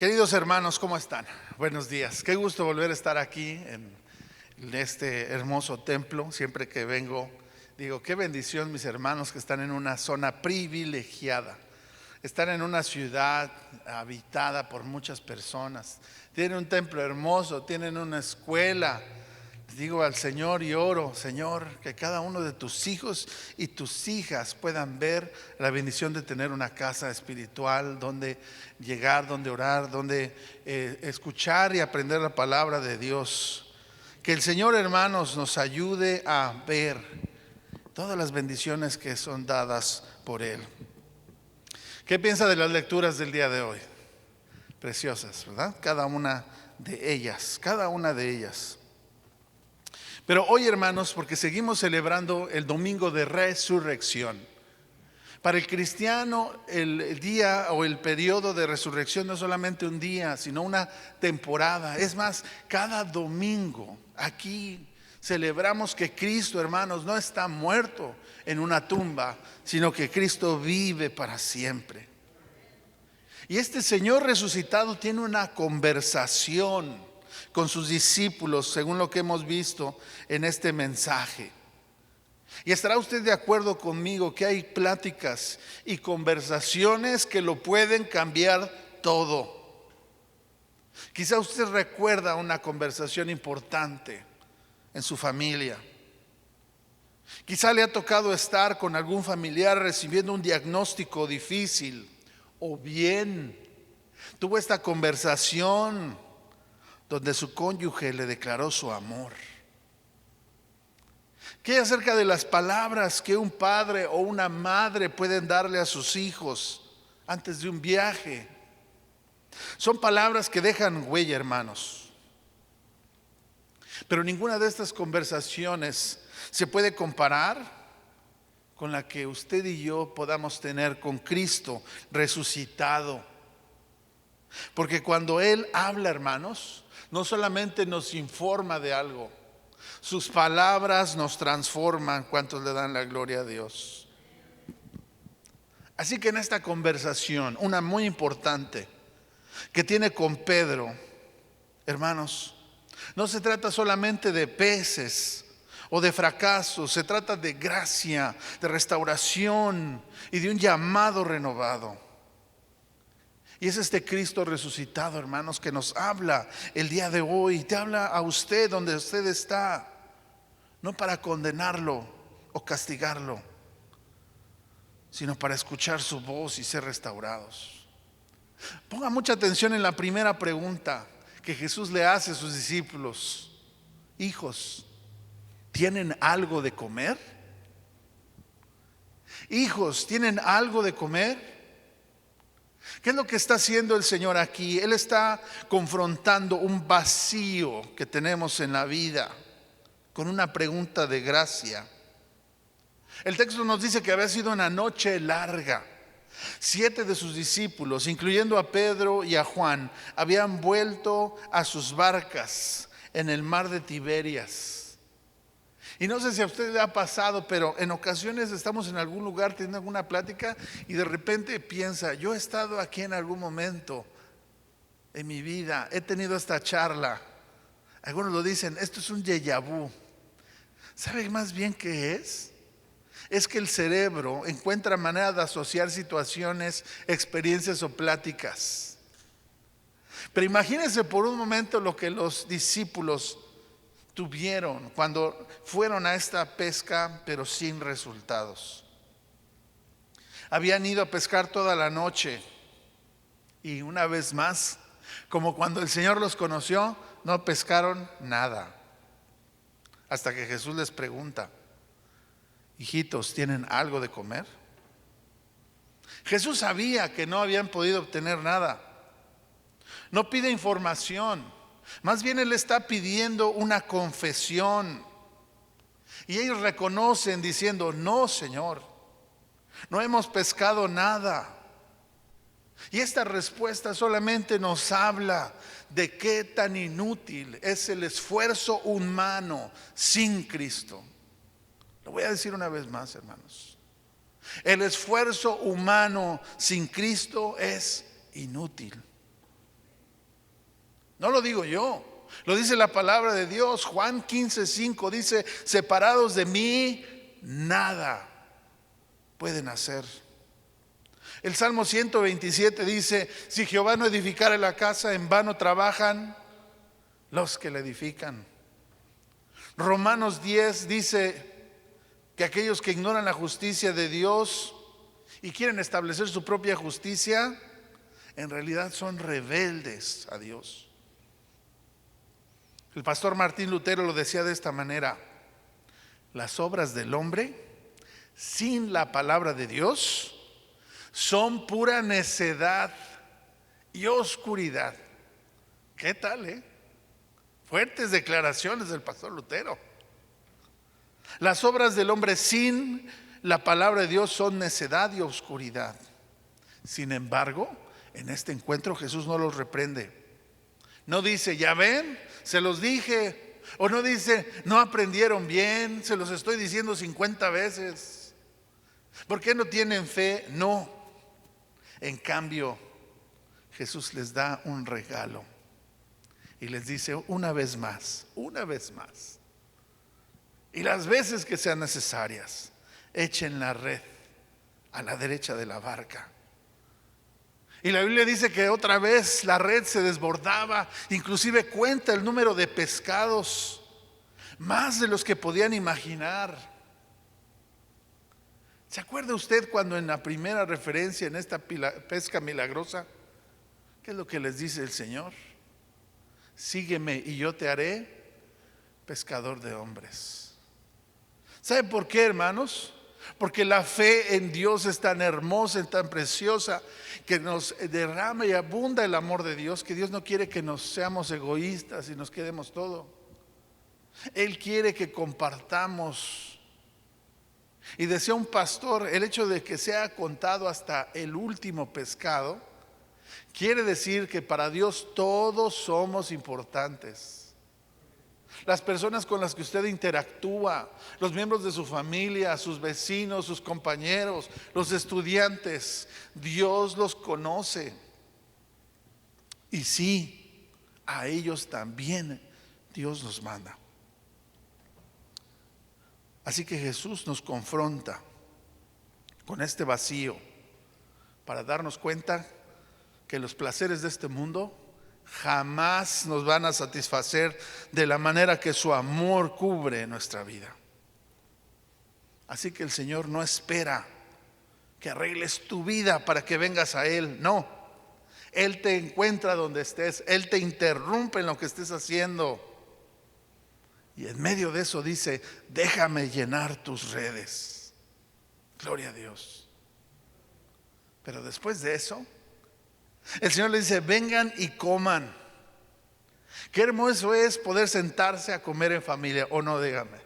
Queridos hermanos, ¿cómo están? Buenos días. Qué gusto volver a estar aquí en este hermoso templo. Siempre que vengo, digo, qué bendición mis hermanos que están en una zona privilegiada. Están en una ciudad habitada por muchas personas. Tienen un templo hermoso, tienen una escuela. Digo al Señor y oro, Señor, que cada uno de tus hijos y tus hijas puedan ver la bendición de tener una casa espiritual donde llegar, donde orar, donde escuchar y aprender la palabra de Dios. Que el Señor, hermanos, nos ayude a ver todas las bendiciones que son dadas por Él. ¿Qué piensa de las lecturas del día de hoy? Preciosas, ¿verdad? Cada una de ellas. Pero hoy, hermanos, porque seguimos celebrando el domingo de resurrección. Para el cristiano, el día o el periodo de resurrección no es solamente un día, sino una temporada. Es más, cada domingo aquí celebramos que Cristo, hermanos, no está muerto en una tumba, sino que Cristo vive para siempre. Y este Señor resucitado tiene una conversación con sus discípulos, según lo que hemos visto en este mensaje. Y estará usted de acuerdo conmigo que hay pláticas y conversaciones que lo pueden cambiar todo. Quizá usted recuerda una conversación importante en su familia. Quizá le ha tocado estar con algún familiar recibiendo un diagnóstico difícil, o bien tuvo esta conversación donde su cónyuge le declaró su amor. ¿Qué acerca de las palabras que un padre o una madre pueden darle a sus hijos antes de un viaje? Son palabras que dejan huella, hermanos. Pero ninguna de estas conversaciones se puede comparar con la que usted y yo podamos tener con Cristo resucitado. Porque cuando Él habla, hermanos, no solamente nos informa de algo, sus palabras nos transforman. ¿Cuántos le dan la gloria a Dios? Así que en esta conversación, una muy importante que tiene con Pedro, hermanos, no se trata solamente de peces o de fracasos, se trata de gracia, de restauración y de un llamado renovado. Y es este Cristo resucitado, hermanos, que nos habla el día de hoy. Te habla a usted donde usted está, no para condenarlo o castigarlo, sino para escuchar su voz y ser restaurados. Ponga mucha atención en la primera pregunta que Jesús le hace a sus discípulos. Hijos, ¿tienen algo de comer? Hijos, ¿tienen algo de comer? ¿Qué es lo que está haciendo el Señor aquí? Él está confrontando un vacío que tenemos en la vida con una pregunta de gracia. El texto nos dice que había sido una noche larga. 7 de sus discípulos, incluyendo a Pedro y a Juan, habían vuelto a sus barcas en el mar de Tiberias. Y no sé si a usted le ha pasado, pero en ocasiones estamos en algún lugar teniendo alguna plática y de repente piensa, yo he estado aquí en algún momento en mi vida, he tenido esta charla. Algunos lo dicen, esto es un déjà vu. ¿Sabe más bien qué es? Es que el cerebro encuentra manera de asociar situaciones, experiencias o pláticas. Pero imagínense por un momento lo que los discípulos tuvieron cuando fueron a esta pesca, pero sin resultados. Habían ido a pescar toda la noche y una vez más, como cuando el Señor los conoció, no pescaron nada. Hasta que Jesús les pregunta, hijitos, ¿tienen algo de comer? Jesús sabía que no habían podido obtener nada. No pide información. Más bien Él está pidiendo una confesión. Y ellos reconocen diciendo, no, Señor, no hemos pescado nada. Y esta respuesta solamente nos habla de qué tan inútil es el esfuerzo humano sin Cristo. Lo voy a decir una vez más, hermanos. El esfuerzo humano sin Cristo es inútil. No lo digo yo, lo dice la palabra de Dios. Juan 15:5 dice: separados de mí, nada pueden hacer. El Salmo 127 dice: si Jehová no edificare la casa, en vano trabajan los que la edifican. Romanos 10 dice que aquellos que ignoran la justicia de Dios y quieren establecer su propia justicia, en realidad son rebeldes a Dios. El pastor Martín Lutero lo decía de esta manera: las obras del hombre sin la palabra de Dios son pura necedad y oscuridad. ¿Qué tal, Fuertes declaraciones del pastor Lutero. Las obras del hombre sin la palabra de Dios son necedad y oscuridad. Sin embargo, en este encuentro Jesús no los reprende. No dice: ya ven, se los dije. O no dice: no aprendieron bien, se los estoy diciendo 50 veces. ¿Por qué no tienen fe? No. En cambio, Jesús les da un regalo y les dice: una vez más, y las veces que sean necesarias, echen la red a la derecha de la barca. Y la Biblia dice que otra vez la red se desbordaba, inclusive cuenta el número de pescados, más de los que podían imaginar. ¿Se acuerda usted cuando en la primera referencia en esta pesca milagrosa, qué es lo que les dice el Señor? Sígueme y yo te haré pescador de hombres. ¿Sabe por qué, hermanos? Porque la fe en Dios es tan hermosa y tan preciosa, que nos derrama y abunda el amor de Dios, que Dios no quiere que nos seamos egoístas y nos quedemos todo. Él quiere que compartamos. Y decía un pastor: el hecho de que sea contado hasta el último pescado quiere decir que para Dios todos somos importantes. Las personas con las que usted interactúa, los miembros de su familia, sus vecinos, sus compañeros, los estudiantes, Dios los conoce. Y sí, a ellos también Dios los manda. Así que Jesús nos confronta con este vacío para darnos cuenta que los placeres de este mundo jamás nos van a satisfacer de la manera que su amor cubre nuestra vida. Así que el Señor no espera que arregles tu vida para que vengas a Él. No, Él te encuentra donde estés. Él te interrumpe en lo que estés haciendo. Y en medio de eso dice: déjame llenar tus redes. Gloria a Dios. Pero después de eso, el Señor le dice: vengan y coman. Qué hermoso es poder sentarse a comer en familia, o no, dígame.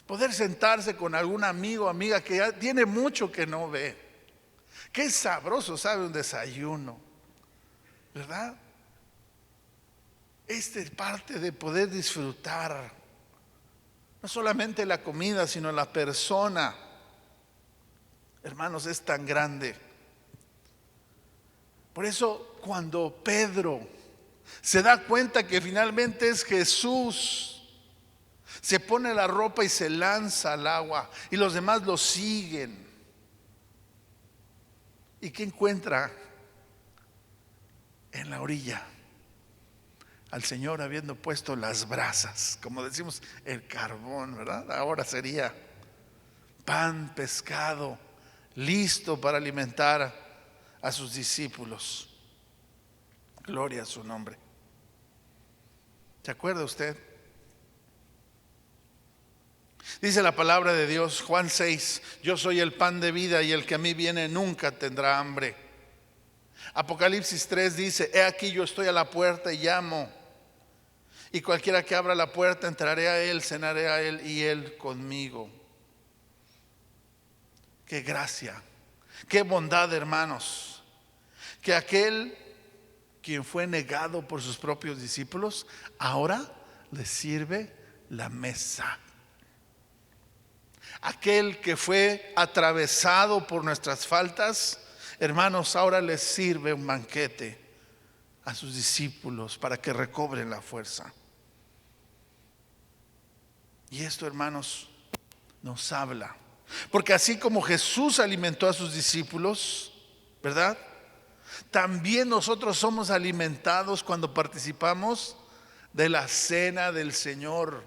Poder sentarse con algún amigo o amiga que ya tiene mucho que no ve. Qué sabroso sabe un desayuno, ¿verdad? Esta es parte de poder disfrutar no solamente la comida, sino la persona. Hermanos, es tan grande. Por eso cuando Pedro se da cuenta que finalmente es Jesús, se pone la ropa y se lanza al agua, y los demás lo siguen. ¿Y qué encuentra en la orilla? Al Señor habiendo puesto las brasas, como decimos, el carbón, ¿verdad? Ahora sería pan, pescado, listo para alimentar a sus discípulos. Gloria a su nombre. ¿Se acuerda usted? Dice la palabra de Dios, Juan 6: yo soy el pan de vida, y el que a mí viene nunca tendrá hambre. Apocalipsis 3 dice: he aquí, yo estoy a la puerta y llamo, y cualquiera que abra la puerta, entraré a él, cenaré a él y él conmigo. Qué gracia, qué bondad, hermanos, que aquel quien fue negado por sus propios discípulos ahora les sirve la mesa. Aquel que fue atravesado por nuestras faltas, hermanos, ahora les sirve un banquete a sus discípulos para que recobren la fuerza. Y esto, hermanos, nos habla. Porque así como Jesús alimentó a sus discípulos, ¿verdad? También nosotros somos alimentados cuando participamos de la cena del Señor.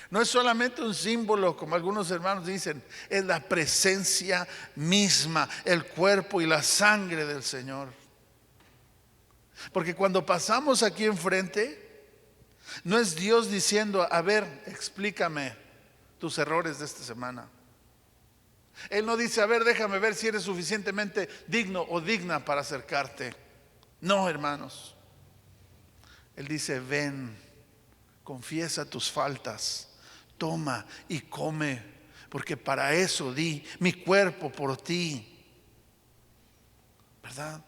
No es solamente un símbolo, como algunos hermanos dicen, es la presencia misma, el cuerpo y la sangre del Señor. Porque cuando pasamos aquí enfrente, no es Dios diciendo, a ver, explícame tus errores de esta semana. Él no dice, a ver, déjame ver si eres suficientemente digno o digna para acercarte. No, hermanos. Él dice, ven, confiesa tus faltas, toma y come, porque para eso di mi cuerpo por ti. ¿Verdad?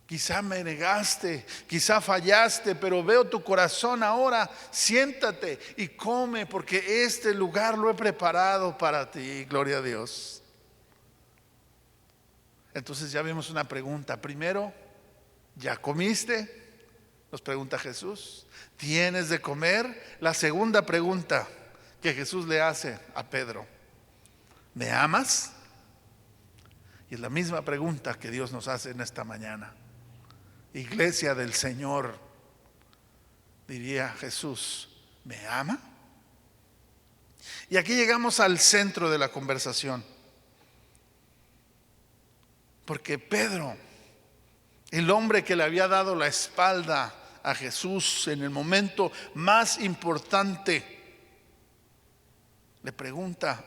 Quizá me negaste, quizá fallaste, pero veo tu corazón ahora. Siéntate y come, porque este lugar lo he preparado para ti. Gloria a Dios. Entonces ya vimos una pregunta. Primero, ¿ya comiste? Nos pregunta Jesús. ¿Tienes de comer? La segunda pregunta que Jesús le hace a Pedro: ¿me amas? Y es la misma pregunta que Dios nos hace en esta mañana. Iglesia del Señor, diría Jesús, ¿me ama? Y aquí llegamos al centro de la conversación. Porque Pedro, el hombre que le había dado la espalda a Jesús en el momento más importante, le pregunta,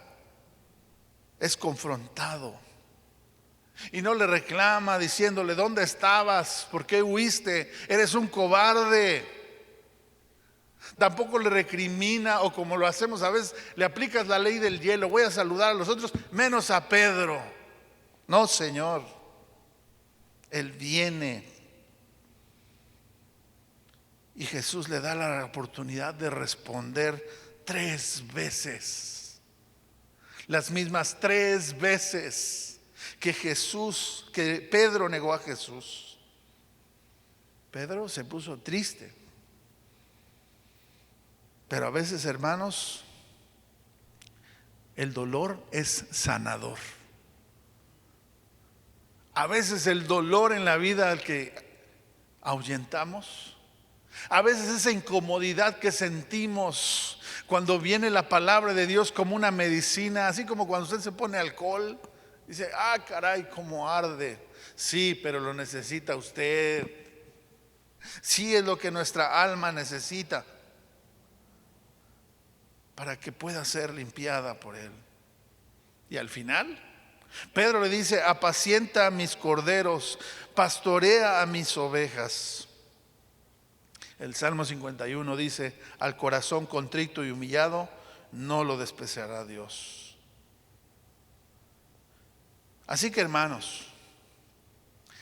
es confrontado. Y no le reclama diciéndole, ¿dónde estabas? ¿Por qué huiste? Eres un cobarde. Tampoco le recrimina, o como lo hacemos a veces, le aplicas la ley del hielo. Voy a saludar a los otros menos a Pedro. No, Señor. Él viene. Y Jesús le da la oportunidad de responder 3 veces. Las mismas 3 veces que Pedro negó a Jesús. Pedro se puso triste. Pero a veces, hermanos, el dolor es sanador. A veces el dolor en la vida al que ahuyentamos, a veces esa incomodidad que sentimos cuando viene la palabra de Dios como una medicina, así como cuando usted se pone alcohol. Dice, ah, caray, cómo arde. Sí, pero lo necesita usted. Sí, es lo que nuestra alma necesita para que pueda ser limpiada por Él. Y al final, Pedro le dice, apacienta a mis corderos, pastorea a mis ovejas. El Salmo 51 dice, al corazón contrito y humillado no lo despreciará Dios. Así que, hermanos,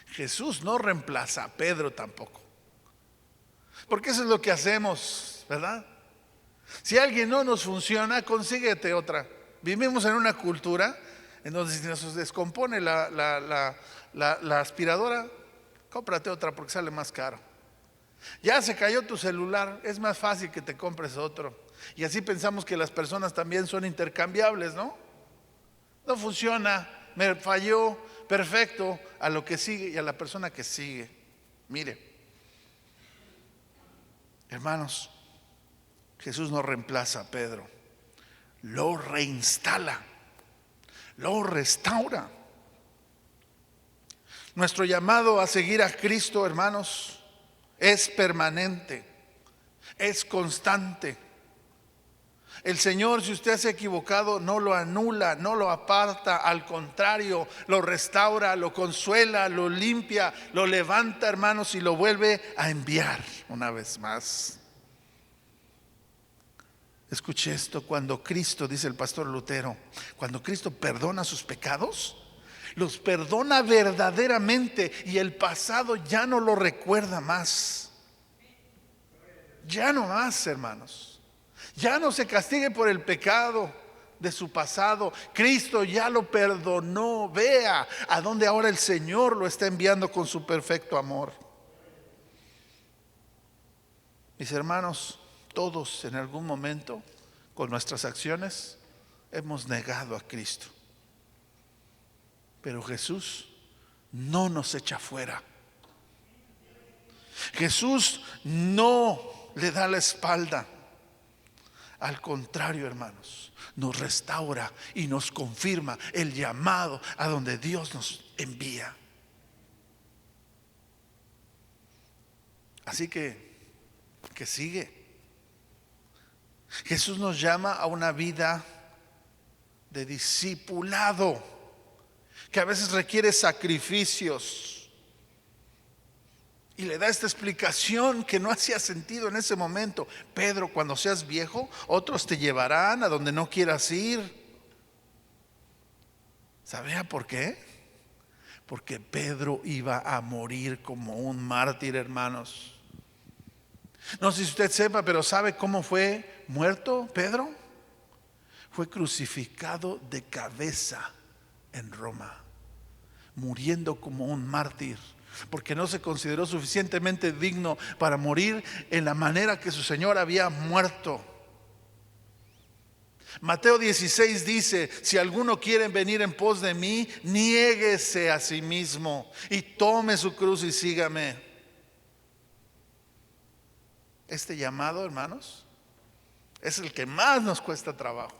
Jesús no reemplaza a Pedro tampoco. Porque eso es lo que hacemos, ¿verdad? Si alguien no nos funciona, consíguete otra. Vivimos en una cultura en donde si nos descompone la aspiradora, cómprate otra porque sale más caro. Ya se cayó tu celular, es más fácil que te compres otro. Y así pensamos que las personas también son intercambiables, ¿no? No funciona, me falló, perfecto, a lo que sigue y a la persona que sigue. Mire, hermanos, Jesús no reemplaza a Pedro, lo reinstala, lo restaura. Nuestro llamado a seguir a Cristo, hermanos, es permanente, es constante. El Señor, si usted se ha equivocado, no lo anula, no lo aparta, al contrario, lo restaura, lo consuela, lo limpia, lo levanta, hermanos, y lo vuelve a enviar una vez más. Escuche esto, cuando Cristo, dice el pastor Lutero, cuando Cristo perdona sus pecados, los perdona verdaderamente y el pasado ya no lo recuerda más. Ya no más, hermanos. Ya no se castigue por el pecado de su pasado. Cristo ya lo perdonó. Vea a dónde ahora el Señor lo está enviando con su perfecto amor. Mis hermanos, todos en algún momento, con nuestras acciones, hemos negado a Cristo. Pero Jesús no nos echa fuera. Jesús no le da la espalda. Al contrario, hermanos, nos restaura y nos confirma el llamado a donde Dios nos envía. Así que sigue. Jesús nos llama a una vida de discipulado, que a veces requiere sacrificios. Y le da esta explicación que no hacía sentido en ese momento. Pedro, cuando seas viejo, otros te llevarán a donde no quieras ir. ¿Sabía por qué? Porque Pedro iba a morir como un mártir, hermanos. No sé si usted sepa, pero ¿sabe cómo fue muerto Pedro? Fue crucificado de cabeza en Roma, muriendo como un mártir, porque no se consideró suficientemente digno para morir en la manera que su Señor había muerto. Mateo 16 dice: si alguno quiere venir en pos de mí, niéguese a sí mismo y tome su cruz y sígame. Este llamado, hermanos, es el que más nos cuesta trabajo,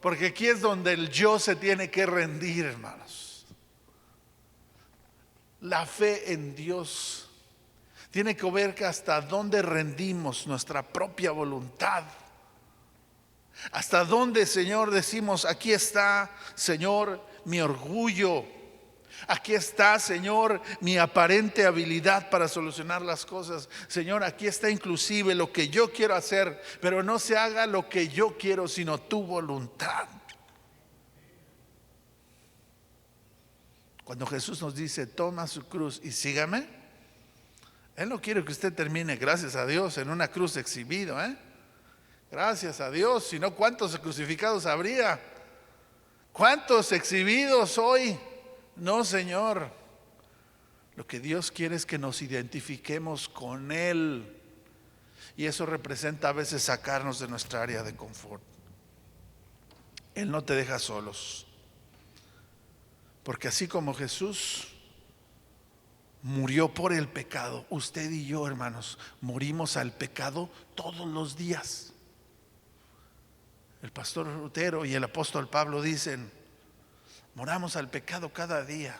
porque aquí es donde el yo se tiene que rendir, hermanos. La fe en Dios tiene que ver que hasta dónde rendimos nuestra propia voluntad. Hasta dónde, Señor, decimos: aquí está, Señor, mi orgullo. Aquí está, Señor, mi aparente habilidad para solucionar las cosas. Señor, aquí está inclusive lo que yo quiero hacer, pero no se haga lo que yo quiero, sino tu voluntad. Cuando Jesús nos dice: toma su cruz y sígame, Él no quiere que usted termine, gracias a Dios, en una cruz exhibido, Gracias a Dios, si no, ¿cuántos crucificados habría? ¿Cuántos exhibidos hoy? No, Señor. Lo que Dios quiere es que nos identifiquemos con Él. Y eso representa a veces sacarnos de nuestra área de confort. Él no te deja solos. Porque así como Jesús murió por el pecado, usted y yo, hermanos, morimos al pecado todos los días. El pastor Lutero y el apóstol Pablo dicen: moramos al pecado cada día.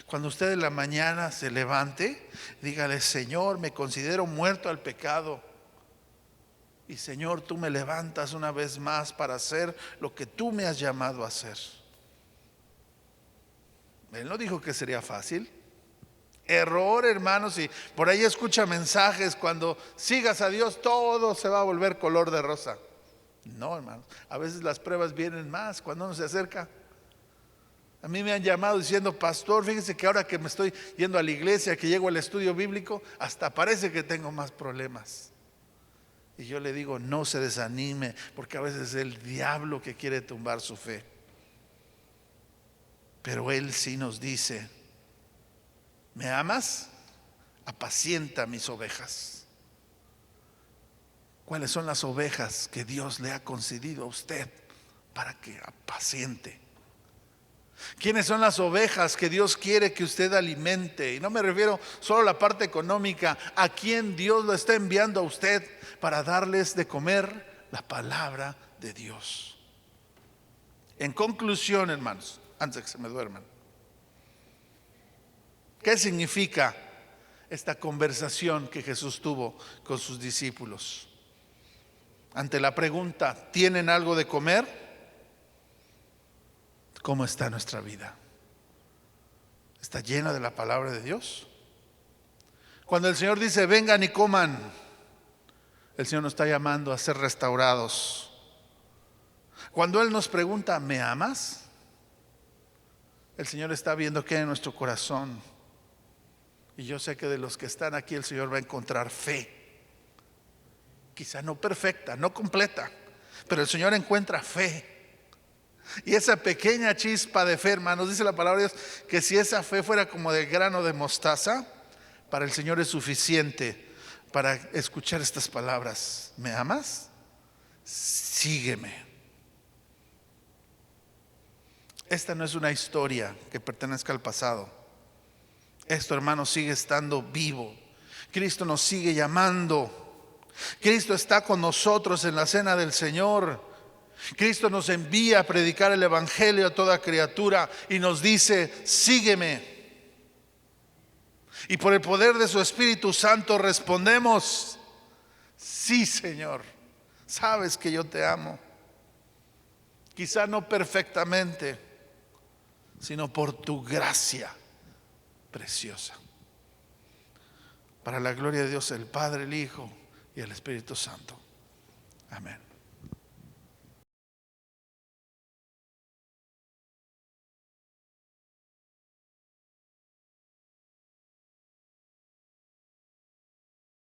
Cuando usted en la mañana se levante, dígale: Señor, me considero muerto al pecado. Y Señor, tú me levantas una vez más para hacer lo que tú me has llamado a hacer. Él no dijo que sería fácil. Error, hermanos, y por ahí escucha mensajes: cuando sigas a Dios todo se va a volver color de rosa. No, hermanos, a veces las pruebas vienen más cuando uno se acerca. A mí me han llamado diciendo: pastor, fíjese que ahora que me estoy yendo a la iglesia, que llego al estudio bíblico, hasta parece que tengo más problemas. Y yo le digo: no se desanime, porque a veces es el diablo que quiere tumbar su fe. Pero Él sí nos dice: ¿me amas? Apacienta mis ovejas. ¿Cuáles son las ovejas que Dios le ha concedido a usted para que apaciente? ¿Quiénes son las ovejas que Dios quiere que usted alimente? Y no me refiero solo a la parte económica. ¿A quién Dios lo está enviando a usted para darles de comer la palabra de Dios? En conclusión, hermanos, antes de que se me duerman, ¿qué significa esta conversación que Jesús tuvo con sus discípulos? Ante la pregunta: ¿tienen algo de comer? ¿Cómo está nuestra vida? ¿Está llena de la palabra de Dios? Cuando el Señor dice: vengan y coman, el Señor nos está llamando a ser restaurados. Cuando Él nos pregunta: ¿me amas? El Señor está viendo qué hay en nuestro corazón. Y yo sé que de los que están aquí el Señor va a encontrar fe. Quizá no perfecta, no completa, pero el Señor encuentra fe. Y esa pequeña chispa de fe, hermanos, dice la palabra de Dios, que si esa fe fuera como del grano de mostaza, para el Señor es suficiente para escuchar estas palabras. ¿Me amas? Sígueme. Esta no es una historia que pertenezca al pasado. Esto, hermanos, sigue estando vivo. Cristo nos sigue llamando. Cristo está con nosotros en la cena del Señor. Cristo nos envía a predicar el evangelio a toda criatura y nos dice: sígueme. Y por el poder de su Espíritu Santo respondemos: sí, Señor, sabes que yo te amo. Quizá no perfectamente, sino por tu gracia preciosa. Para la gloria de Dios el Padre, el Hijo y el Espíritu Santo. Amén.